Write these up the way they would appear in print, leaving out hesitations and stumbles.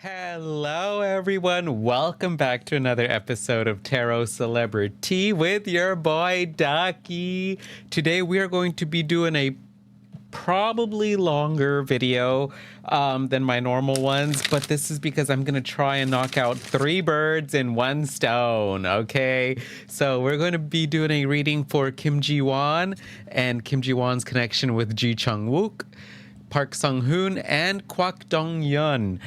Hello, everyone. Welcome back to another episode of TarotCelebritea with your boy, Ducky. Today, we are going to be doing a probably longer video than my normal ones, but this is because I'm going to try and knock out 3 birds in 1 stone, okay? So we're going to be doing a reading for Kim Ji-won and Kim Ji-won's connection with Ji Chang Wook, Park Sung Hoon, and Kwak Dong Yeon.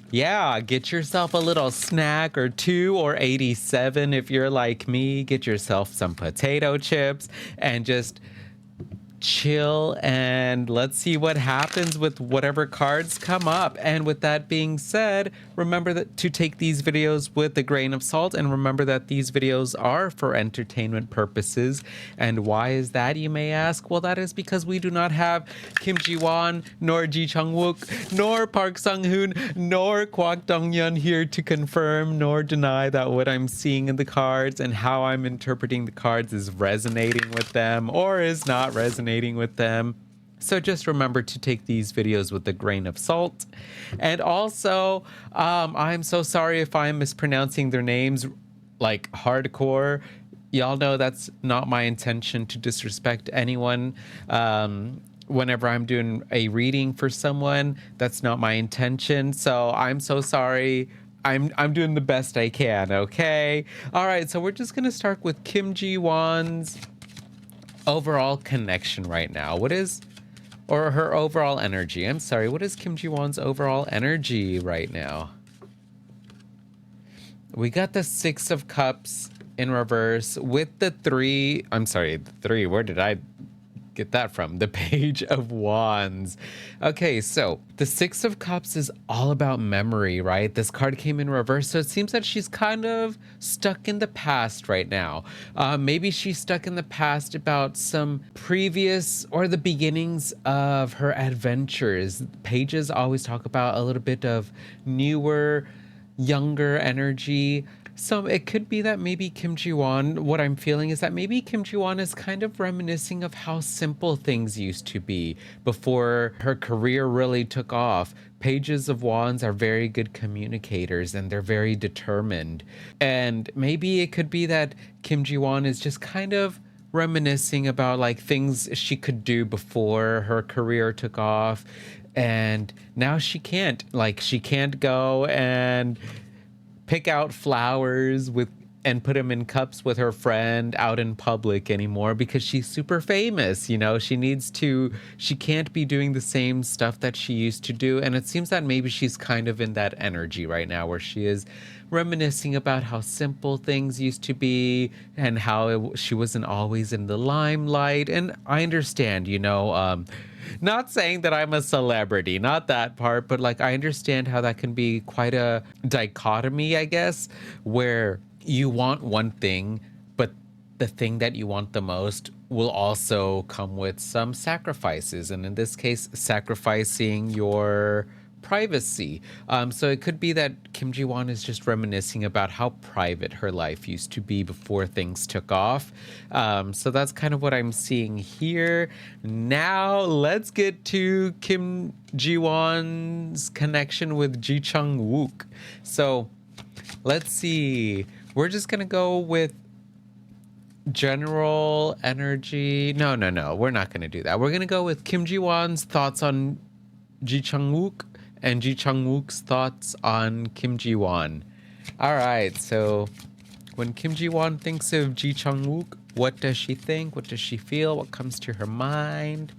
Yeah, get yourself a little snack or 2 or 87 if you're like me. Get yourself some potato chips and just chill, and let's see what happens with whatever cards come up. And with that being said, remember that to take these videos with a grain of salt, and remember that these videos are for entertainment purposes. And why is that, you may ask? Well, that is because we do not have Kim Ji-won, nor Ji Chang Wook, nor Park Sung Hoon, nor Kwak Dong Yeon here to confirm nor deny that what I'm seeing in the cards and how I'm interpreting the cards is resonating with them or is not resonating with them. So just remember to take these videos with a grain of salt. And also, I'm so sorry if I'm mispronouncing their names like hardcore. Y'all know that's not my intention to disrespect anyone. Whenever I'm doing a reading for someone, that's not my intention. So I'm so sorry. I'm doing the best I can, okay? All right, so we're just gonna start with Kim Ji-won's overall connection right now. Or her overall energy. I'm sorry, what is Kim Ji-won's overall energy right now? We got the 6 of Cups in reverse with the 3, where did I get that from? The Page of Wands. Okay, so the 6 of Cups is all about memory, right? This card came in reverse, so it seems that she's kind of stuck in the past right now. Maybe she's stuck in the past about some previous or the beginnings of her adventures. Pages always talk about a little bit of newer, younger energy. So it could be that maybe Kim Ji-won, what I'm feeling is that maybe Kim Ji-won is kind of reminiscing of how simple things used to be before her career really took off. Pages of Wands are very good communicators and they're very determined. And maybe it could be that Kim Ji-won is just kind of reminiscing about like things she could do before her career took off. And now she can't go and pick out flowers and put them in cups with her friend out in public anymore because she's super famous. You know, she can't be doing the same stuff that she used to do. And it seems that maybe she's kind of in that energy right now where she is reminiscing about how simple things used to be and how she wasn't always in the limelight. And I understand, not saying that I'm a celebrity, not that part, but like I understand how that can be quite a dichotomy, I guess, where you want one thing, but the thing that you want the most will also come with some sacrifices. And in this case, sacrificing your privacy. So it could be that Kim Ji-won is just reminiscing about how private her life used to be before things took off. So that's kind of what I'm seeing here. Now let's get to Kim Ji-won's connection with Ji Chang Wook. So let's see. We're just gonna go with general energy. No, we're not gonna do that. We're gonna go with Kim Ji-won's thoughts on Ji Chang Wook and Ji Chang Wook's thoughts on Kim Ji-won. All right, so when Kim Ji-won thinks of Ji Chang Wook, what does she think? What does she feel? What comes to her mind?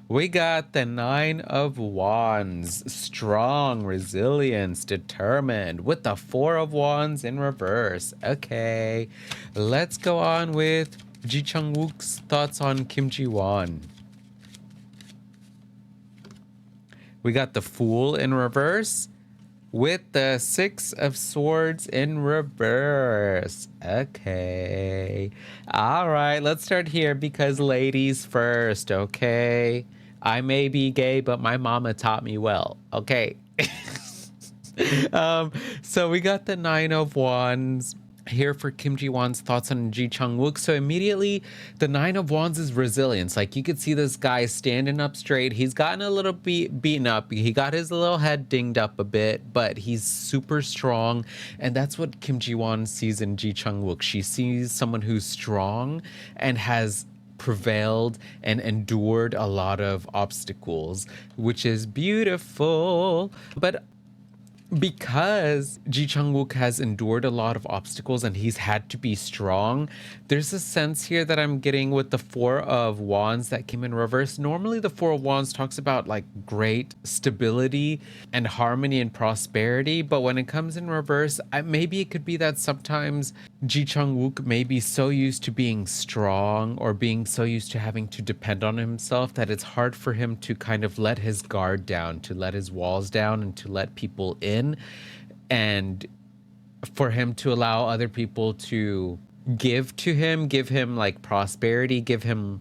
We got the 9 of Wands, strong, resilience, determined, with the 4 of Wands in reverse. Okay, let's go on with Ji Chang Wook's thoughts on Kim Ji-won. We got the Fool in reverse with the 6 of Swords in reverse. Okay. All right, let's start here because ladies first, okay? I may be gay, but my mama taught me well, okay? So we got the 9 of Wands here for Kim Ji Won's thoughts on Ji Chang Wook. So immediately, the Nine of Wands is resilience. Like, you could see this guy standing up straight. He's gotten a little beaten up. He got his little head dinged up a bit, but he's super strong. And that's what Kim Ji Won sees in Ji Chang Wook. She sees someone who's strong and has prevailed and endured a lot of obstacles, which is beautiful. But because Ji Chang Wook has endured a lot of obstacles and he's had to be strong, there's a sense here that I'm getting with the Four of Wands that came in reverse. Normally, the Four of Wands talks about like great stability and harmony and prosperity, but when it comes in reverse, maybe it could be that sometimes Ji Chang Wook may be so used to being strong or being so used to having to depend on himself that it's hard for him to kind of let his guard down, to let his walls down, and to let people in, and for him to allow other people to give him like prosperity, give him,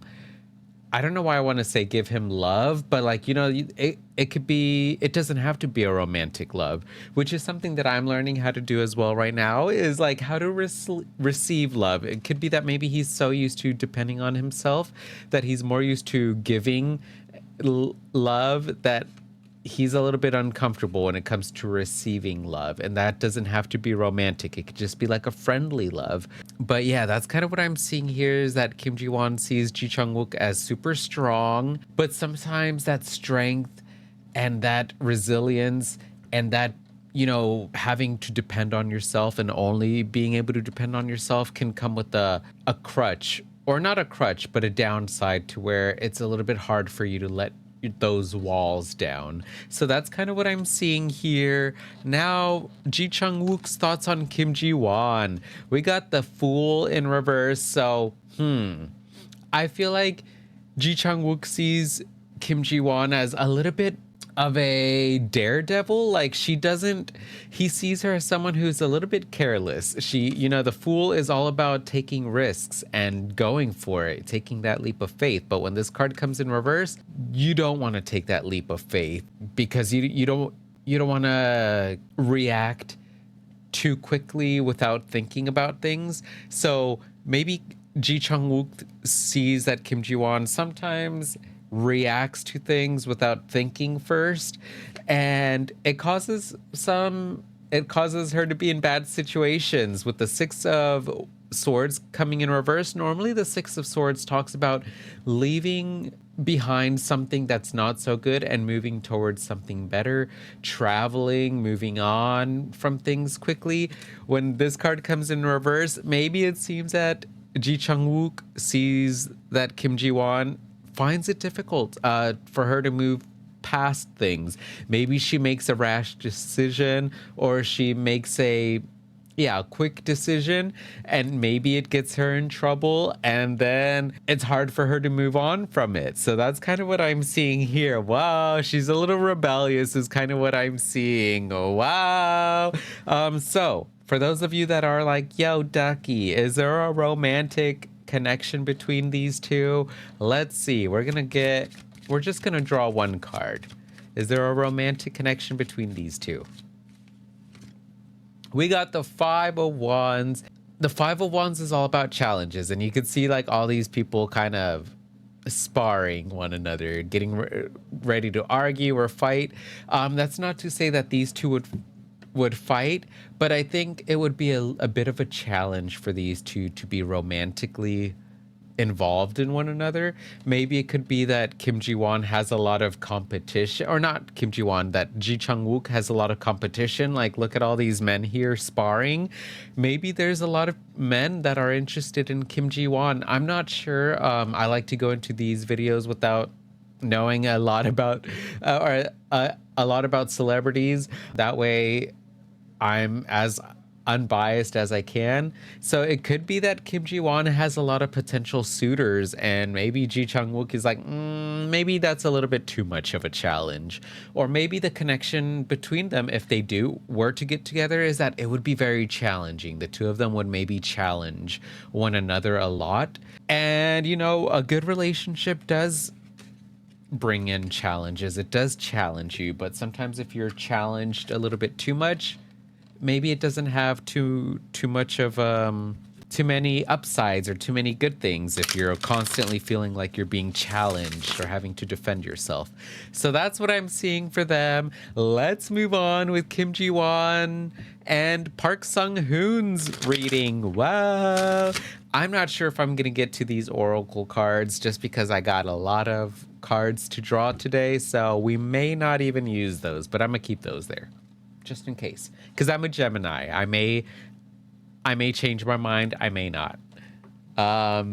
I don't know why I want to say give him love, but like, you know, it could be, it doesn't have to be a romantic love, which is something that I'm learning how to do as well right now, is like how to receive love. It could be that maybe he's so used to depending on himself that he's more used to giving love that he's a little bit uncomfortable when it comes to receiving love. And that doesn't have to be romantic. It could just be like a friendly love. But yeah, that's kind of what I'm seeing here, is that Kim Ji Won sees Ji Chang Wook as super strong, but sometimes that strength and that resilience and that, you know, having to depend on yourself and only being able to depend on yourself can come with a crutch, or not a crutch, but a downside to where it's a little bit hard for you to let those walls down. So that's kind of what I'm seeing here. Now, Ji Chang Wook's thoughts on Kim Ji Won. We got the Fool in reverse. So, I feel like Ji Chang Wook sees Kim Ji Won as a little bit of a daredevil. Like, he sees her as someone who's a little bit careless. You know, the Fool is all about taking risks and going for it, taking that leap of faith. But when this card comes in reverse, you don't want to take that leap of faith, because you don't want to react too quickly without thinking about things. So maybe Ji Chang Wook sees that Kim Ji Won sometimes reacts to things without thinking first, and it causes her to be in bad situations. With the Six of Swords coming in reverse, normally the Six of Swords talks about leaving behind something that's not so good and moving towards something better, traveling, moving on from things quickly. When this card comes in reverse, maybe it seems that Ji Chang Wook sees that Kim Ji Won finds it difficult for her to move past things. Maybe she makes a rash decision, or she makes a quick decision, and maybe it gets her in trouble, and then it's hard for her to move on from it. So that's kind of what I'm seeing here. Wow, she's a little rebellious is kind of what I'm seeing. Wewow. So for those of you that are like, yo, Ducky, is there a romantic connection between these two? Let's see. We're just gonna draw one card. Is there a romantic connection between these two? We got the Five of Wands. The Five of Wands is all about challenges, and you can see like all these people kind of sparring one another, getting ready to argue or fight. That's not to say that these two would fight, but I think it would be a bit of a challenge for these two to be romantically involved in one another. Maybe it could be that Kim Ji Won has a lot of competition, or not Kim Ji Won, that Ji Chang Wook has a lot of competition. Like, look at all these men here sparring. Maybe there's a lot of men that are interested in Kim Ji Won. I'm not sure. I like to go into these videos without knowing a lot about a lot about celebrities. That way I'm as unbiased as I can. So it could be that Kim Ji Won has a lot of potential suitors, and maybe Ji Chang Wook is like, maybe that's a little bit too much of a challenge. Or maybe the connection between them, if they were to get together, is that it would be very challenging. The two of them would maybe challenge one another a lot. And, you know, a good relationship does bring in challenges. It does challenge you, but sometimes if you're challenged a little bit too much, maybe it doesn't have too much of too many upsides or too many good things if you're constantly feeling like you're being challenged or having to defend yourself. So that's what I'm seeing for them. Let's move on with Kim Ji Won and Park Sung Hoon's reading. Wow. I'm not sure if I'm going to get to these oracle cards just because I got a lot of cards to draw today. So we may not even use those, but I'm going to keep those there just in case. Because I'm a Gemini. I may change my mind. I may not. All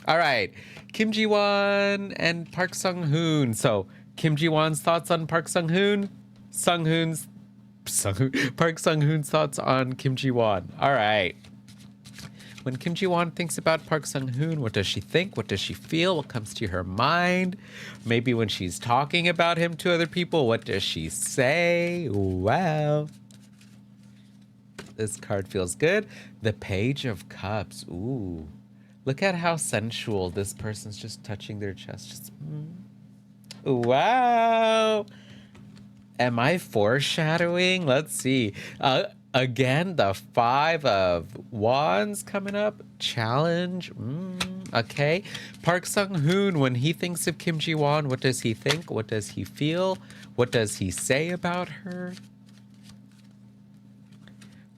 right. Kim Ji Won and Park Sung Hoon. So Kim Ji Won's thoughts on Park Sung Hoon. Park Sung Hoon's thoughts on Kim Ji Won. All right. When Kim Ji Won thinks about Park Sung Hoon, what does she think? What does she feel? What comes to her mind? Maybe when she's talking about him to other people, what does she say? Wow. This card feels good. The Page of Cups. Ooh. Look at how sensual this person's just touching their chest. Just, wow. Am I foreshadowing? Let's see. Again, the Five of Wands coming up. Challenge. Okay. Park Sung Hoon, when he thinks of Kim Ji Won, what does he think? What does he feel? What does he say about her?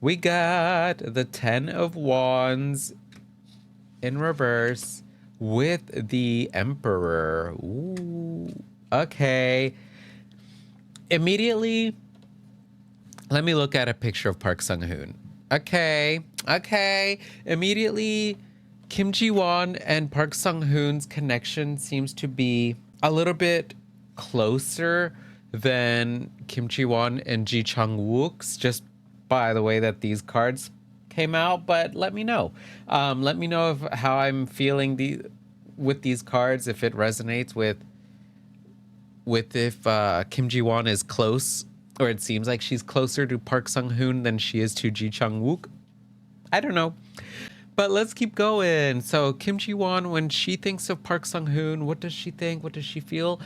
We got the Ten of Wands in reverse with the Emperor. Ooh. Okay. Immediately, let me look at a picture of Park Sung Hoon. Okay. Immediately, Kim Ji Won and Park Sung Hoon's connection seems to be a little bit closer than Kim Ji Won and Ji Chang Wook's, just by the way that these cards came out. But let me know. Let me know how I'm feeling with these cards, if it resonates with if Kim Ji Won is close, or it seems like she's closer to Park Sung Hoon than she is to Ji Chang Wook. I don't know. But let's keep going. So Kim Ji Won, when she thinks of Park Sung Hoon, what does she think? What does she feel?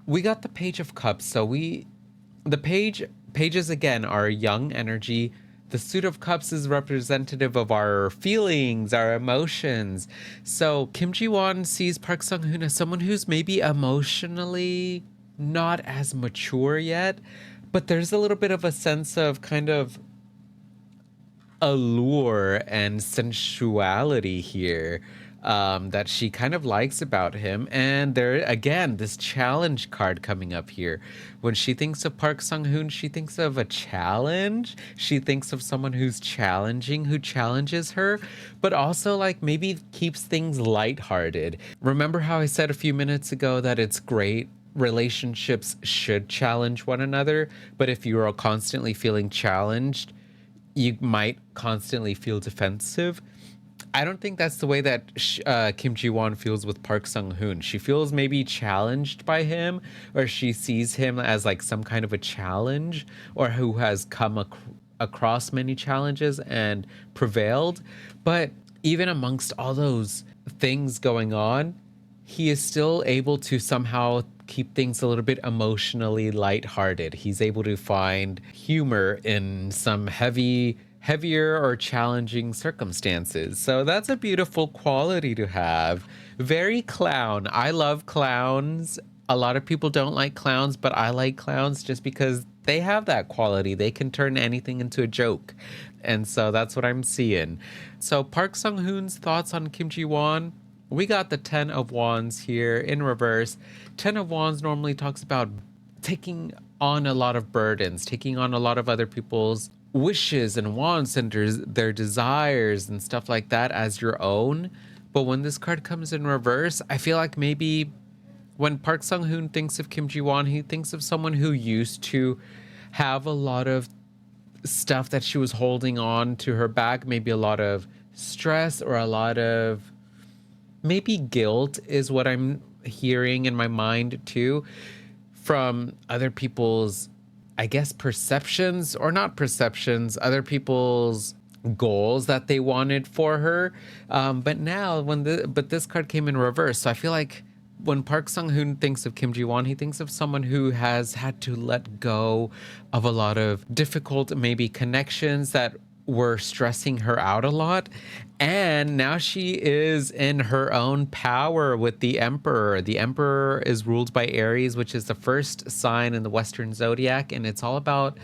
We got the Page of Cups. So the pages again are young energy. The Suit of Cups is representative of our feelings, our emotions. So Kim Ji Won sees Park Sung Hoon as someone who's maybe emotionally not as mature yet, but there's a little bit of a sense of kind of allure and sensuality here that she kind of likes about him. And there, again, this challenge card coming up here. When she thinks of Park Sung Hoon, she thinks of a challenge. She thinks of someone who's challenging, who challenges her, but also like maybe keeps things lighthearted. Remember how I said a few minutes ago that it's great relationships should challenge one another, but if you are constantly feeling challenged, you might constantly feel defensive. I don't think that's the way that Kim Ji Won feels with Park Sung Hoon. She feels maybe challenged by him, or she sees him as like some kind of a challenge, or who has come across many challenges and prevailed. But even amongst all those things going on, he is still able to somehow keep things a little bit emotionally lighthearted. He's able to find humor in some heavier or challenging circumstances. So that's a beautiful quality to have. Very clown. I love clowns. A lot of people don't like clowns, but I like clowns just because they have that quality. They can turn anything into a joke. And so that's what I'm seeing. So Park Sung Hoon's thoughts on Kim Ji Won. We got the Ten of Wands here in reverse. Ten of Wands normally talks about taking on a lot of burdens, taking on a lot of other people's wishes and wants and their desires and stuff like that as your own. But when this card comes in reverse, I feel like maybe when Park Sung Hoon thinks of Kim Ji Won, he thinks of someone who used to have a lot of stuff that she was holding on to her back, maybe a lot of stress or a lot of maybe guilt is what I'm hearing in my mind too, from other people's, I guess, perceptions or not perceptions, other people's goals that they wanted for her. But now but this card came in reverse. So I feel like when Park Sung Hoon thinks of Kim Ji Won, he thinks of someone who has had to let go of a lot of difficult, maybe connections that were stressing her out a lot. And now she is in her own power with the Emperor. The Emperor is ruled by Aries, which is the first sign in the Western zodiac. And it's all about,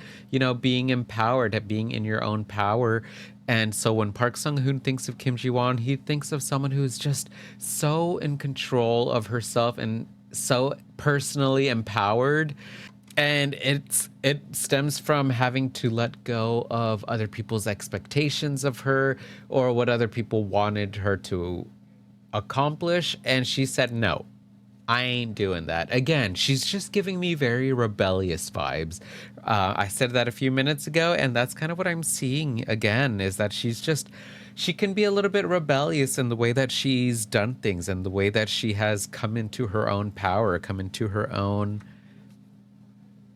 being empowered, being in your own power. And so when Park Sung Hoon thinks of Kim Ji Won, he thinks of someone who's just so in control of herself and so personally empowered. And it stems from having to let go of other people's expectations of her or what other people wanted her to accomplish. And she said, no, I ain't doing that. Again, she's just giving me very rebellious vibes. I said that a few minutes ago, and that's kind of what I'm seeing again, is that she can be a little bit rebellious in the way that she's done things and the way that she has come into her own power, come into her own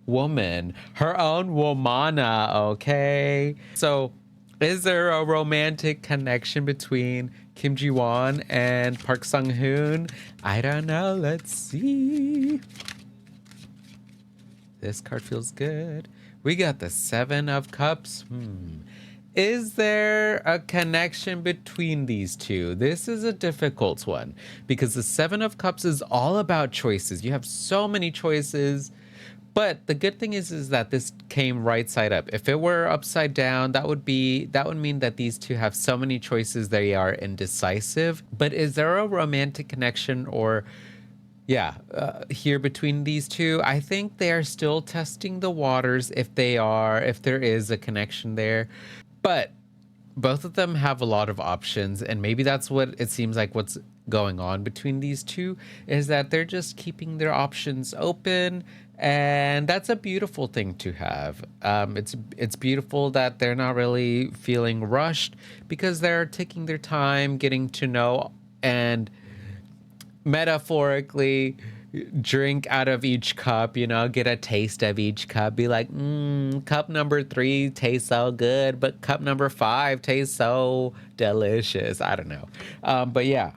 woman, her own womana, okay? So is there a romantic connection between Kim Ji Won and Park Sung Hoon? I don't know. Let's see. This card feels good. We got the Seven of Cups. Is there a connection between these two? This is a difficult one because the Seven of Cups is all about choices. You have so many choices. But the good thing is that this came right side up. If it were upside down, that would mean that these two have so many choices they are indecisive. But is there a romantic connection or here between these two? I think they are still testing the waters if there is a connection there. But both of them have a lot of options, and maybe that's what it seems like what's going on between these two is that they're just keeping their options open, and that's a beautiful thing to have. It's beautiful that they're not really feeling rushed because they're taking their time getting to know and metaphorically drink out of each cup, get a taste of each cup, be like, cup number 3 tastes so good, but cup number 5 tastes so delicious. I don't know. But yeah.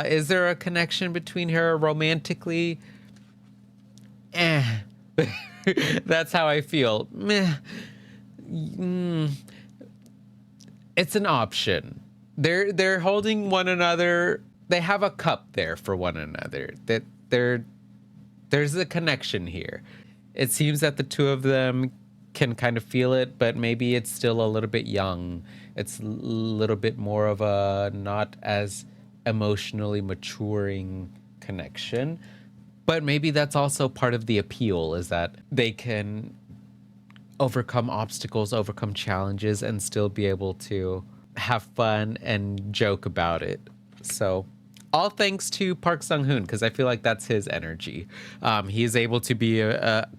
Is there a connection between her romantically? That's how I feel. Meh. It's an option. They're holding one another. They have a cup there for one another. There's a connection here. It seems that the two of them can kind of feel it, but maybe it's still a little bit young. It's a little bit more of a not as emotionally maturing connection. But maybe that's also part of the appeal, is that they can overcome obstacles, overcome challenges, and still be able to have fun and joke about it. So all thanks to Park Sung Hoon, because I feel like that's his energy. He is able to be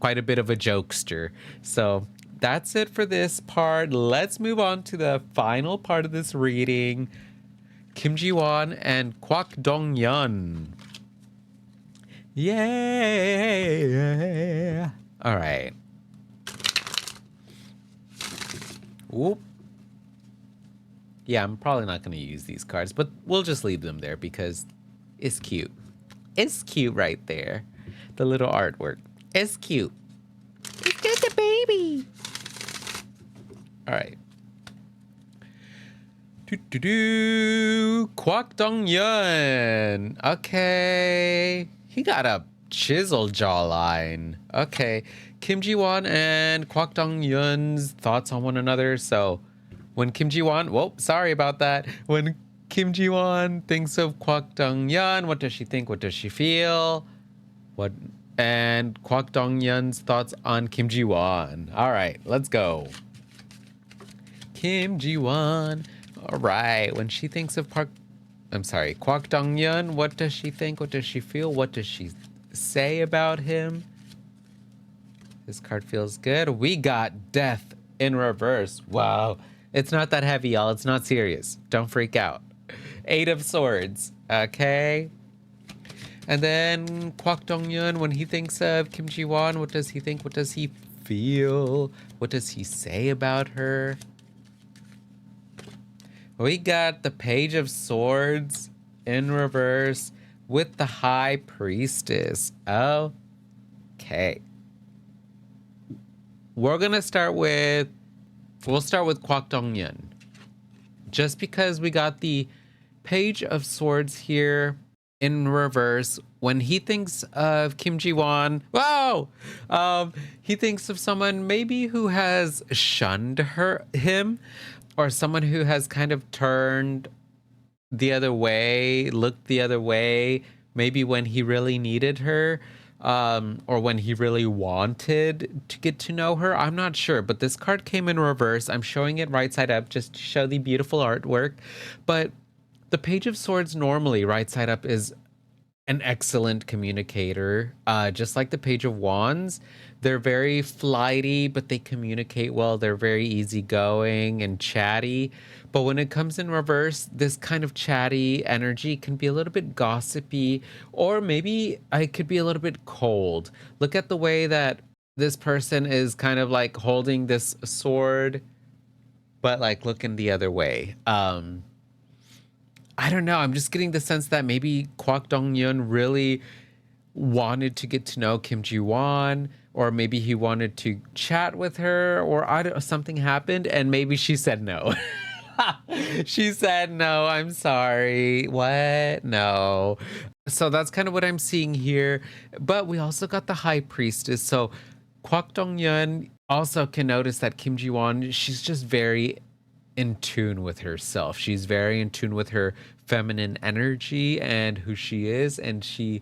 quite a bit of a jokester. So that's it for this part. Let's move on to the final part of this reading. Kim Ji Won and Kwak Dong Yeon. Yeah. All right. Whoop. Yeah, I'm probably not going to use these cards, but we'll just leave them there because it's cute. It's cute right there. The little artwork. It's cute. It's just a baby. All right. Kwak Dong Yeon. Okay. He got a chiseled jawline. Okay. Kim Ji Won and Kwak Dong Yeon's thoughts on one another. So when Kim Ji Won, sorry about that. When Kim Ji Won thinks of Kwak Dong Yeon, what does she think? What does she feel? And Kwak Dong Yeon's thoughts on Kim Ji Won. All right, let's go. Kim Ji Won. All right, when she thinks of Kwak Dong Yeon, what does she think? What does she feel? What does she say about him? This card feels good. We got Death in reverse. Wow. It's not that heavy, y'all. It's not serious. Don't freak out. 8 of Swords. Okay. And then Kwak Dong Yeon, when he thinks of Kim Ji Won, what does he think? What does he feel? What does he say about her? We got the Page of Swords in reverse with the High Priestess. Okay. We'll start with Kwak Dong Yeon. Just because we got the Page of Swords here in reverse, when he thinks of Kim Ji-won, he thinks of someone maybe who has shunned him, or someone who has kind of turned the other way, looked the other way, maybe when he really needed her, or when he really wanted to get to know her. I'm not sure, but this card came in reverse. I'm showing it right side up just to show the beautiful artwork. But the Page of Swords normally right side up is an excellent communicator, just like the Page of Wands. They're very flighty, but they communicate well. They're very easygoing and chatty. But when it comes in reverse, this kind of chatty energy can be a little bit gossipy, or maybe it could be a little bit cold. Look at the way that this person is kind of like holding this sword, but like looking the other way. I don't know. I'm just getting the sense that maybe Kwak Dong Yeon really wanted to get to know Kim Ji-won, or maybe he wanted to chat with her, or something happened and maybe she said no. She said no, I'm sorry. What? No. So that's kind of what I'm seeing here. But we also got the High Priestess. So Kwak Dong Yeon also can notice that Kim Ji-won, she's just very in tune with herself. She's very in tune with her feminine energy and who she is. And she's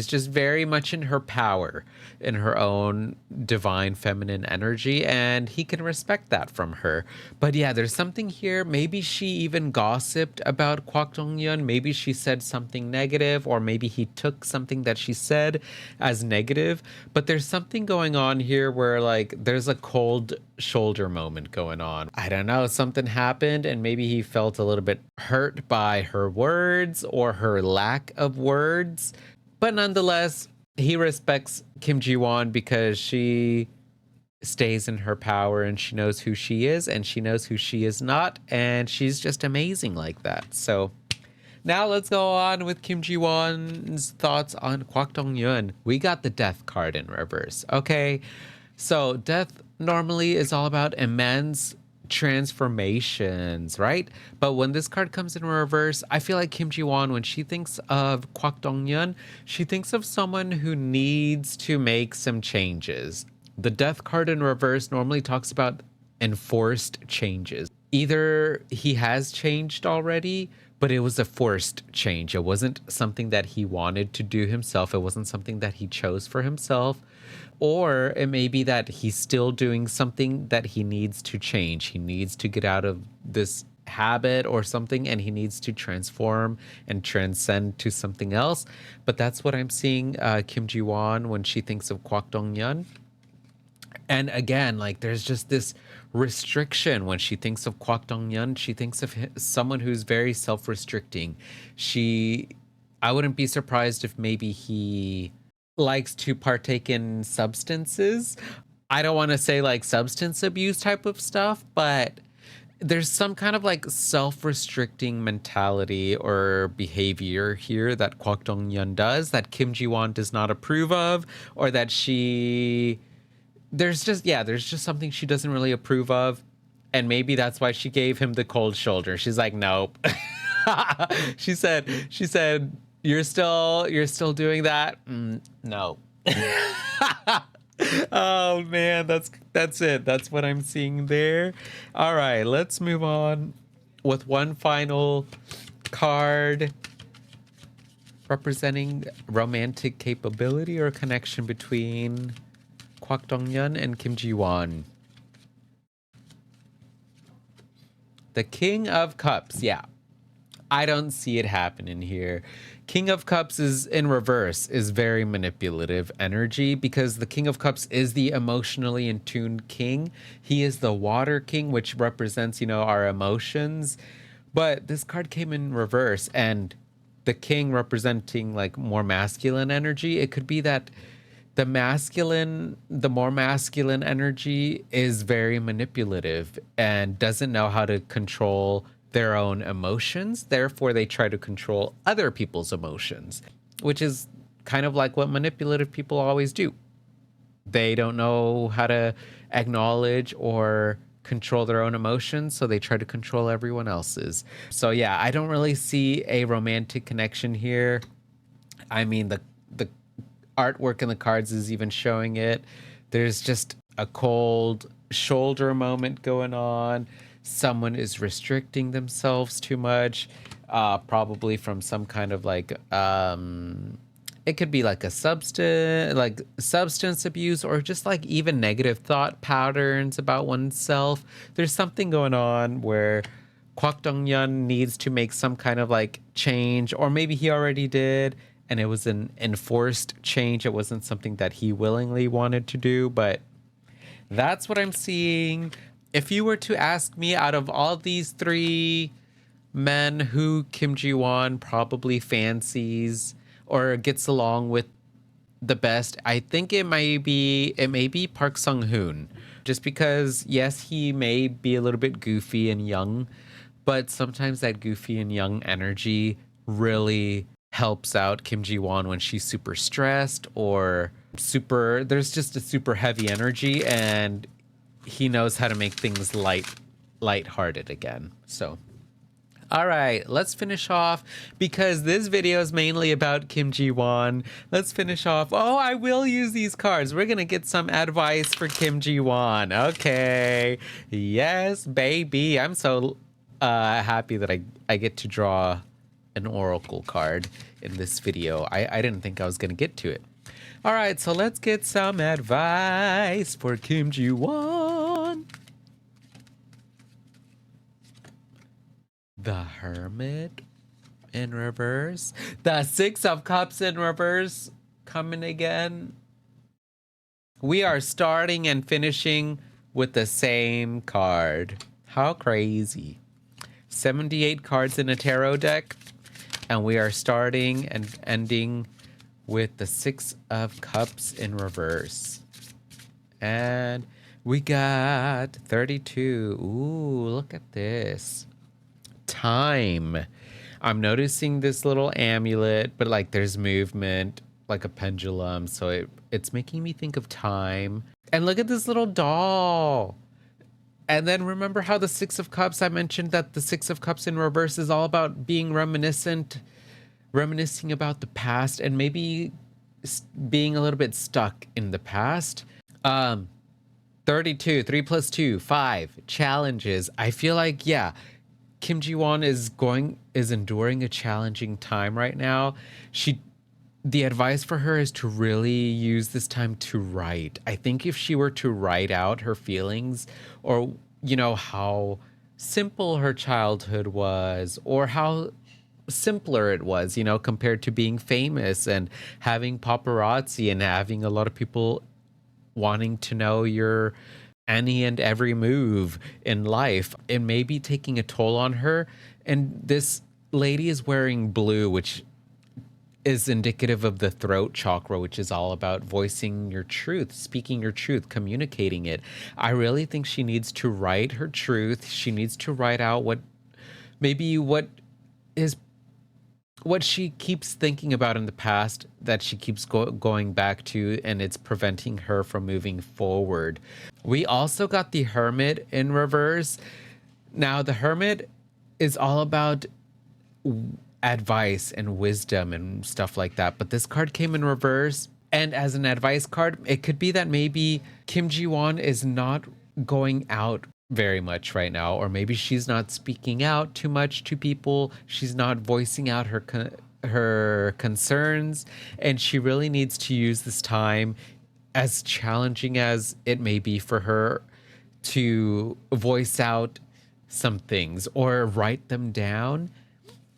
just very much in her power, in her own divine feminine energy. And he can respect that from her. But yeah, there's something here. Maybe she even gossiped about Kwak Dong Yeon. Maybe she said something negative, or maybe he took something that she said as negative. But there's something going on here where like there's a cold shoulder moment going on. I don't know, something happened and maybe he felt a little bit hurt by her words or her lack of words. But nonetheless, he respects Kim Ji-won because she stays in her power and she knows who she is and she knows who she is not, and she's just amazing like that. So now let's go on with Kim Ji-won's thoughts on Kwak Dong Yeon. We got the Death card in reverse. Okay, so Death normally is all about immense transformations, right? But when this card comes in reverse, I feel like Kim Ji-won, when she thinks of Kwak Dong Yeon, she thinks of someone who needs to make some changes. The Death card in reverse normally talks about enforced changes. Either he has changed already, but it was a forced change. It wasn't something that he wanted to do himself. It wasn't something that he chose for himself. Or it may be that he's still doing something that he needs to change. He needs to get out of this habit or something, and he needs to transform and transcend to something else. But that's what I'm seeing Kim Ji-won when she thinks of Kwak Dong Yeon. And again, like there's just this restriction when she thinks of Kwak Dong Yeon. She thinks of someone who's very self-restricting. I wouldn't be surprised if maybe he likes to partake in substances. I don't want to say like substance abuse type of stuff, but there's some kind of like self-restricting mentality or behavior here that Kwak Dong Yeon does that Kim Ji-won does not approve of, or that there's just something she doesn't really approve of. And maybe that's why she gave him the cold shoulder. She's like, nope. She said, you're still doing that? No. Oh man, that's it. That's what I'm seeing there. All right, let's move on with one final card representing romantic capability or connection between Kwak Dong Yeon and Kim Ji-won. The King of Cups. Yeah, I don't see it happening here. King of Cups is in reverse, is very manipulative energy, because the King of Cups is the emotionally in tune king. He is the water king, which represents, our emotions. But this card came in reverse, and the king representing like more masculine energy. It could be that the more masculine energy is very manipulative and doesn't know how to control their own emotions. Therefore, they try to control other people's emotions, which is kind of like what manipulative people always do. They don't know how to acknowledge or control their own emotions, so they try to control everyone else's. So yeah, I don't really see a romantic connection here. I mean, the artwork in the cards is even showing it. There's just a cold shoulder moment going on. Someone is restricting themselves too much, probably from some kind of like it could be like a substance abuse, or just like even negative thought patterns about oneself. There's something going on where Kwak Dong Yeon needs to make some kind of like change, or maybe he already did, and it was an enforced change. It wasn't something that he willingly wanted to do, but that's what I'm seeing. If you were to ask me, out of all these three men, who Kim Ji-won probably fancies or gets along with the best, I think it may be Park Sung Hoon, just because yes, he may be a little bit goofy and young, but sometimes that goofy and young energy really helps out Kim Ji-won when she's super stressed or there's just a super heavy energy, and he knows how to make things lighthearted again. So all right, let's finish off, because this video is mainly about Kim Ji-won. Let's finish off. Oh, I will use these cards. We're going to get some advice for Kim Ji-won. Okay. Yes, baby. I'm so happy that I get to draw an oracle card in this video. I didn't think I was going to get to it. All right, so let's get some advice for Kim Ji-won. The Hermit in reverse. The Six of Cups in reverse coming again. We are starting and finishing with the same card. How crazy. 78 cards in a tarot deck, and we are starting and ending with the Six of Cups in reverse. And we got 32. Ooh, look at this. Time. I'm noticing this little amulet, but like there's movement, like a pendulum, so it's making me think of time. And look at this little doll. And then remember how the Six of Cups, I mentioned that the Six of Cups in reverse is all about being reminiscing about the past, and maybe being a little bit stuck in the past. 32, 3 plus 2, 5 challenges. I feel like, yeah, Kim Ji-won is enduring a challenging time right now. The advice for her is to really use this time to write. I think if she were to write out her feelings, or, you know, how simple her childhood was, or how simpler it was, you know, compared to being famous and having paparazzi and having a lot of people wanting to know your any and every move in life, it may be taking a toll on her. And this lady is wearing blue, which is indicative of the throat chakra, which is all about voicing your truth, speaking your truth, communicating it. I really think she needs to write her truth. She needs to write out what she keeps thinking about in the past, that she keeps going back to, and it's preventing her from moving forward. We also got the Hermit in reverse. Now, the Hermit is all about advice and wisdom and stuff like that, but this card came in reverse. And as an advice card, it could be that maybe Kim Ji-won is not going out very much right now, or maybe she's not speaking out too much to people. She's not voicing out her concerns, and she really needs to use this time, as challenging as it may be for her, to voice out some things or write them down.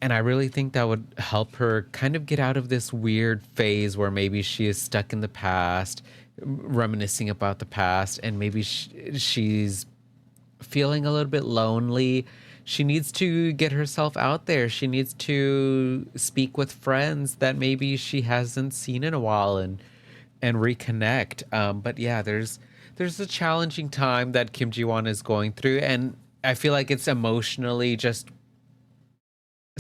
And I really think that would help her kind of get out of this weird phase where maybe she is stuck in the past, reminiscing about the past, and maybe she's feeling a little bit lonely. She needs to get herself out there. She needs to speak with friends that maybe she hasn't seen in a while, and reconnect. But yeah, there's a challenging time that Kim Ji-won is going through, and I feel like it's emotionally just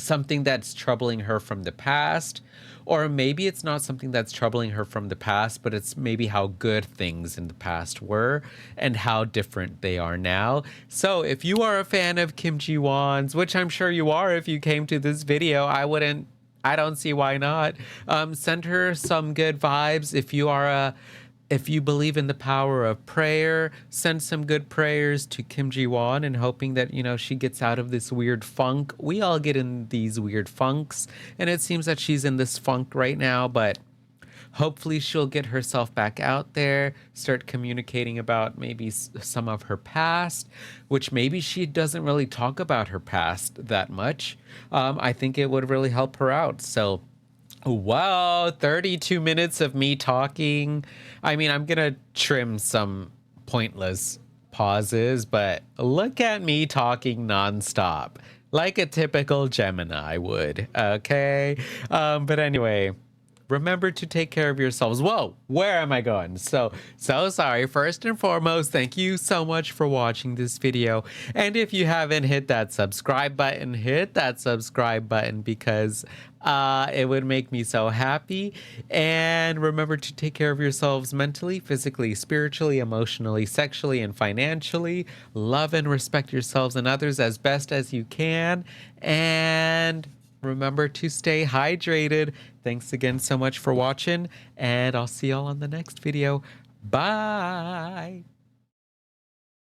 something that's troubling her from the past, or maybe it's not something that's troubling her from the past, but it's maybe how good things in the past were and how different they are now. So if you are a fan of Kim Ji Won's, which I'm sure you are if you came to this video, I don't see why not. Send her some good vibes. If you believe in the power of prayer, send some good prayers to Kim Ji Won and hoping that, she gets out of this weird funk. We all get in these weird funks, and it seems that she's in this funk right now, but hopefully she'll get herself back out there, start communicating about maybe some of her past, which maybe she doesn't really talk about her past that much. I think it would really help her out. So, wow, 32 minutes of me talking. I mean, I'm going to trim some pointless pauses, but look at me talking nonstop, like a typical Gemini would. Okay. But anyway, remember to take care of yourselves. Whoa, where am I going? So sorry. First and foremost, thank you so much for watching this video. And if you haven't hit that subscribe button, hit that subscribe button because it would make me so happy. And remember to take care of yourselves mentally, physically, spiritually, emotionally, sexually, and financially. Love and respect yourselves and others as best as you can. And remember to stay hydrated. Thanks again so much for watching, and I'll see y'all on the next video. Bye.